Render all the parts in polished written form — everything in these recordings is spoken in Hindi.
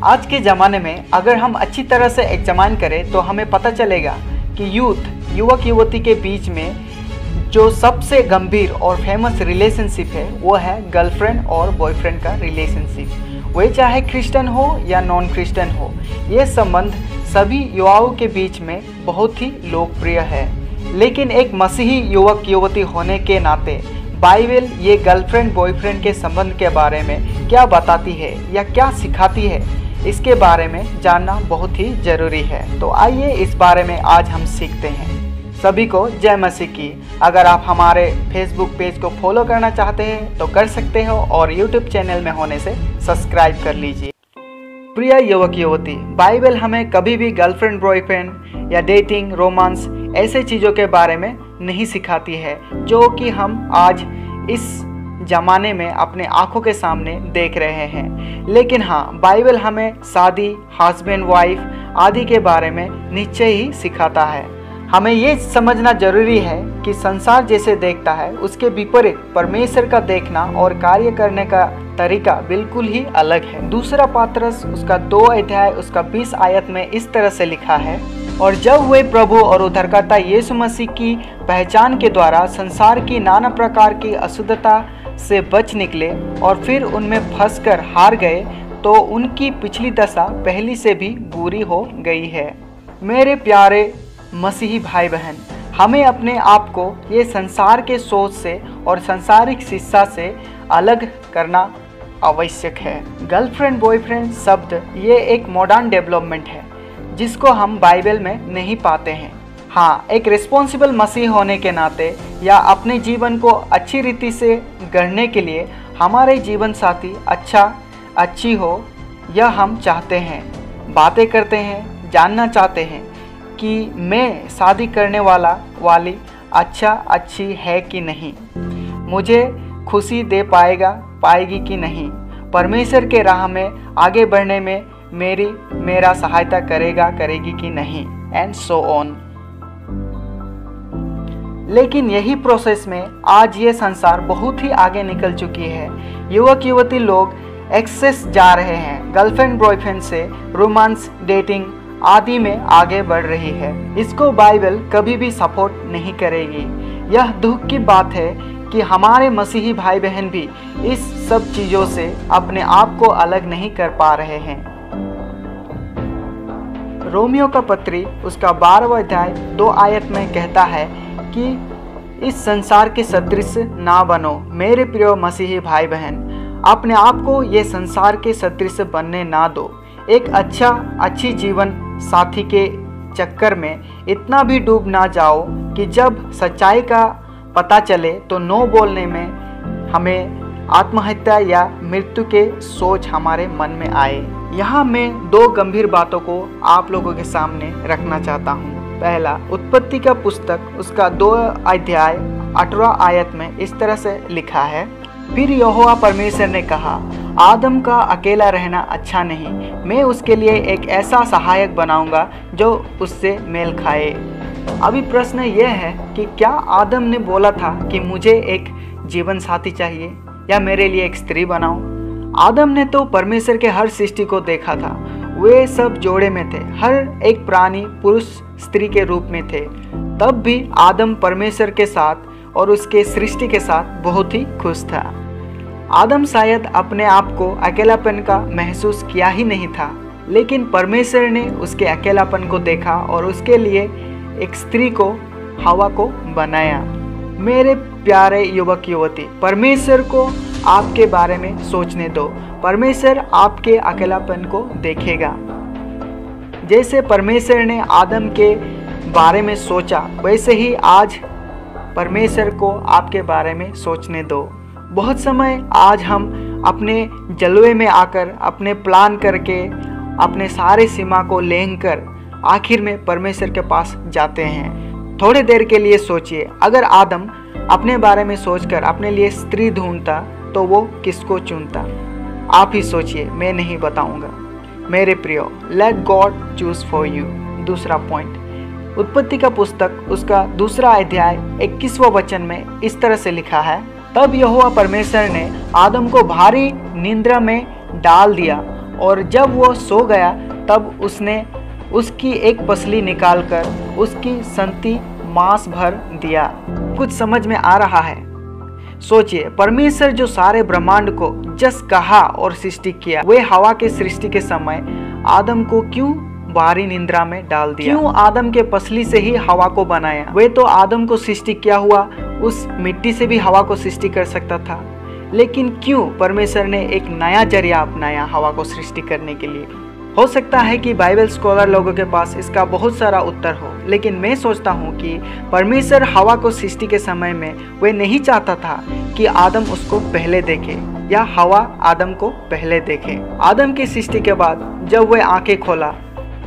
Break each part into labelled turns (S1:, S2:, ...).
S1: आज के ज़माने में अगर हम अच्छी तरह से एग्जामिन करें तो हमें पता चलेगा कि युवक युवती के बीच में जो सबसे गंभीर और फेमस रिलेशनशिप है वो है गर्लफ्रेंड और बॉयफ्रेंड का रिलेशनशिप। वह चाहे क्रिश्चियन हो या नॉन क्रिश्चियन हो, ये संबंध सभी युवाओं के बीच में बहुत ही लोकप्रिय है। लेकिन एक मसीही युवक युवती होने के नाते बाइबल ये गर्लफ्रेंड बॉयफ्रेंड के संबंध के बारे में क्या बताती है या क्या सिखाती है, इसके बारे में जानना बहुत ही ज़रूरी है। तो आइए इस बारे में आज हम सीखते हैं। सभी को जय मसीह की। अगर आप हमारे फेसबुक पेज को फॉलो करना चाहते हैं तो कर सकते हो और यूट्यूब चैनल में होने से सब्सक्राइब कर लीजिए। प्रिय युवक युवती, बाइबल हमें कभी भी गर्लफ्रेंड बॉयफ्रेंड या डेटिंग रोमांस ऐसे चीज़ों के बारे में नहीं सिखाती है जो कि हम आज इस ज़माने में अपने आँखों के सामने देख रहे हैं। लेकिन हाँ, बाइबल हमें शादी, हस्बैंड वाइफ आदि के बारे में निश्चय ही सिखाता है। हमें ये समझना जरूरी है कि संसार जैसे देखता है उसके विपरीत परमेश्वर का देखना और कार्य करने का तरीका बिल्कुल ही अलग है। दूसरा पतरस उसका 2 अध्याय उसका 20 आयत में इस तरह से लिखा है, और जब वे प्रभु और उद्धारकर्ता यीशु मसीह की पहचान के द्वारा संसार की नाना प्रकार की अशुद्धता से बच निकले और फिर उनमें फंसकर हार गए, तो उनकी पिछली दशा पहली से भी बुरी हो गई है। मेरे प्यारे मसीही भाई बहन, हमें अपने आप को ये संसार के सोच से और सांसारिक शिक्षा से अलग करना आवश्यक है। गर्लफ्रेंड बॉयफ्रेंड शब्द ये एक मॉडर्न डेवलपमेंट है जिसको हम बाइबल में नहीं पाते हैं। हाँ, एक रिस्पॉन्सिबल मसीह होने के नाते या अपने जीवन को अच्छी रीति से गढ़ने के लिए हमारे जीवन साथी अच्छी हो यह हम चाहते हैं। बातें करते हैं, जानना चाहते हैं कि मैं शादी करने वाली अच्छी है कि नहीं, मुझे खुशी दे पाएगी कि नहीं, परमेश्वर के राह में आगे बढ़ने में मेरा सहायता करेगी कि नहीं, एंड सो ऑन। लेकिन यही प्रोसेस में आज ये संसार बहुत ही आगे निकल चुकी है। युवक युवती लोग एक्सेस जा रहे हैं, गर्लफ्रेंड बॉयफ्रेंड से रोमांस, डेटिंग आदि में आगे बढ़ रही है। इसको बाइबल कभी भी सपोर्ट नहीं करेगी। यह दुख की बात है कि हमारे मसीही भाई बहन भी इस सब चीज़ों से अपने आप को अलग नहीं कर पा रहे हैं। रोमियो का पत्री उसका 12वां अध्याय 2 आयत में कहता है कि इस संसार के सदृश ना बनो। मेरे प्रिय मसीही भाई बहन, अपने आप को ये संसार के सदृश बनने ना दो। एक अच्छी जीवन साथी के चक्कर में इतना भी डूब ना जाओ कि जब सच्चाई का पता चले तो नो बोलने में हमें आत्महत्या या मृत्यु के सोच हमारे मन में आए। यहाँ मैं 2 गंभीर बातों को आप लोगों के सामने रखना चाहता हूँ। पहला, उत्पत्ति का पुस्तक उसका 2 अध्याय 18वां आयत में इस तरह से लिखा है, फिर यहोवा परमेश्वर ने कहा, आदम का अकेला रहना अच्छा नहीं, मैं उसके लिए एक ऐसा सहायक बनाऊंगा जो उससे मेल खाए। अभी प्रश्न यह है कि क्या आदम ने बोला था कि मुझे एक जीवन साथी चाहिए या मेरे लिए एक स्त्री बनाओ? आदम ने तो परमेश्वर के हर सृष्टि को देखा था। वे सब जोड़े में थे, हर एक प्राणी पुरुष स्त्री के रूप में थे। तब भी आदम परमेश्वर के साथ और उसके सृष्टि के साथ बहुत ही खुश था। आदम शायद अपने आप को अकेलापन का महसूस किया ही नहीं था, लेकिन परमेश्वर ने उसके अकेलापन को देखा और उसके लिए एक स्त्री को, हवा को बनाया। मेरे प्यारे युवक युवती, परमेश्वर को आपके बारे में सोचने दो। परमेश्वर आपके अकेलापन को देखेगा। जैसे परमेश्वर ने आदम के बारे में सोचा, वैसे ही आज परमेश्वर को आपके बारे में सोचने दो। बहुत समय आज हम अपने जलवे में आकर अपने प्लान करके अपने सारे सीमा को लेंघकर आखिर में परमेश्वर के पास जाते हैं। थोड़ी देर के लिए सोचिए, अगर आदम अपने बारे में सोचकर अपने लिए स्त्री ढूंढता तो वो किसको चुनता? आप ही सोचिए, मैं नहीं बताऊंगा। मेरे प्रियो, let God choose for you. दूसरा पॉइंट, उत्पत्ति का पुस्तक उसका 2 अध्याय 21वां वचन में इस तरह से लिखा है, तब यहोवा परमेश्वर ने आदम को भारी निंद्रा में डाल दिया और जब वो सो गया तब उसने उसकी एक पसली निकालकर उसकी संती मांस भर दिया। कुछ समझ में आ रहा है? सोचिए, परमेश्वर जो सारे ब्रह्मांड को जस कहा और सृष्टि किया, वे हवा के सृष्टि के समय आदम को क्यों भारी निंद्रा में डाल दिया? क्यों आदम के पसली से ही हवा को बनाया? वे तो आदम को सृष्टि किया हुआ उस मिट्टी से भी हवा को सृष्टि कर सकता था, लेकिन क्यों परमेश्वर ने एक नया जरिया अपनाया हवा को सृष्टि करने के लिए? हो सकता है कि बाइबल स्कॉलर लोगों के पास इसका बहुत सारा उत्तर हो, लेकिन मैं सोचता हूँ कि परमेश्वर हवा को सृष्टि के समय में वे नहीं चाहता था कि आदम उसको पहले देखे या हवा आदम को पहले देखे। आदम की सृष्टि के बाद जब वह आंखें खोला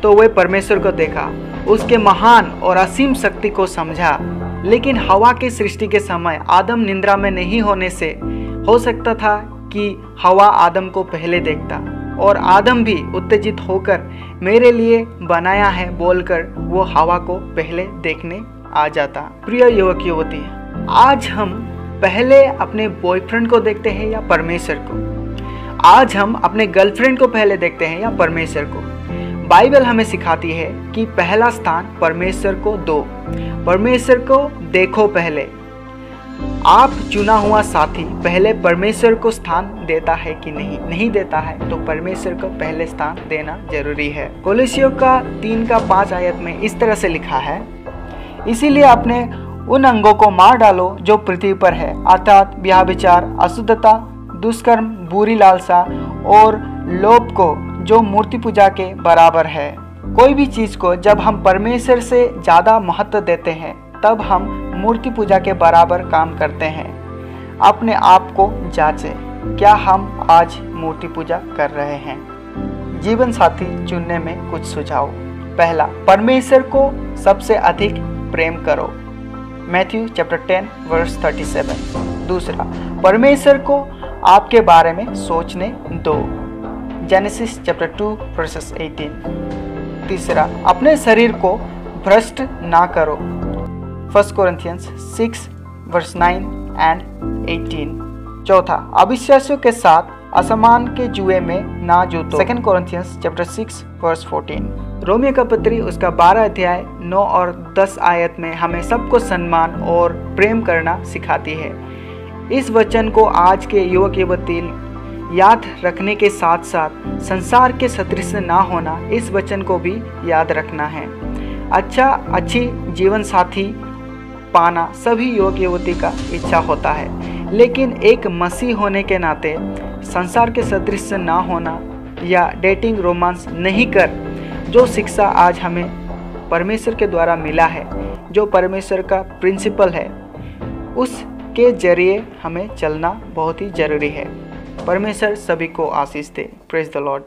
S1: तो वह परमेश्वर को देखा, उसके महान और असीम शक्ति को समझा। लेकिन हवा की सृष्टि के समय आदम निंद्रा में नहीं होने से हो सकता था कि हवा आदम को पहले देखता और आदम भी उत्तेजित होकर मेरे लिए बनाया है बोलकर वो हवा को पहले देखने आ जाता। प्रिय युवक युवती, आज हम पहले अपने बॉयफ्रेंड को देखते हैं या परमेश्वर को? आज हम अपने गर्लफ्रेंड को पहले देखते हैं या परमेश्वर को? बाइबल हमें सिखाती है कि पहला स्थान परमेश्वर को दो, परमेश्वर को देखो पहले। आप चुना हुआ साथी पहले परमेश्वर को स्थान देता है कि नहीं देता है तो परमेश्वर को पहले स्थान देना जरूरी है। कोलोसियों का 3:5 आयत में इस तरह से लिखा है, इसीलिए अपने उन अंगों को मार डालो जो पृथ्वी पर है, अर्थात व्यभिचार, अशुद्धता, दुष्कर्म, बुरी लालसा और लोभ को जो मूर्ति पूजा के बराबर है। कोई भी चीज को जब हम परमेश्वर से ज्यादा महत्व देते हैं तब हम मूर्ति पूजा के बराबर काम करते हैं। अपने आप को जांचें, क्या हम आज मूर्ति पूजा कर रहे हैं? जीवन साथी चुनने में कुछ सुझाव। पहला, परमेश्वर को सबसे अधिक प्रेम करो, मैथ्यू चैप्टर 10:37। दूसरा, परमेश्वर को आपके बारे में सोचने दो, जेनेसिस चैप्टर 2:18। तीसरा, अपने शरीर को भ्रष्ट ना करो, 1 Corinthians 6:9-18। चौथा, अविश्वासियों के साथ असमान के जुए में ना जूतो, 2 Corinthians चैप्टर 6:14। रोमियो का पत्री उसका 12 अध्याय 9 और 10 आयत में हमें सबको सम्मान और प्रेम करना सिखाती है। इस वचन को आज के युवक युवती याद रखने के साथ साथ संसार के सदृश ना होना, इस वचन को भी याद रखना है। अच्छी जीवन साथी पाना सभी युवक युवती का इच्छा होता है, लेकिन एक मसीह होने के नाते संसार के सदृश ना होना या डेटिंग रोमांस नहीं कर, जो शिक्षा आज हमें परमेश्वर के द्वारा मिला है, जो परमेश्वर का प्रिंसिपल है, उसके जरिए हमें चलना बहुत ही जरूरी है। परमेश्वर सभी को आशीष दे। Praise the Lord.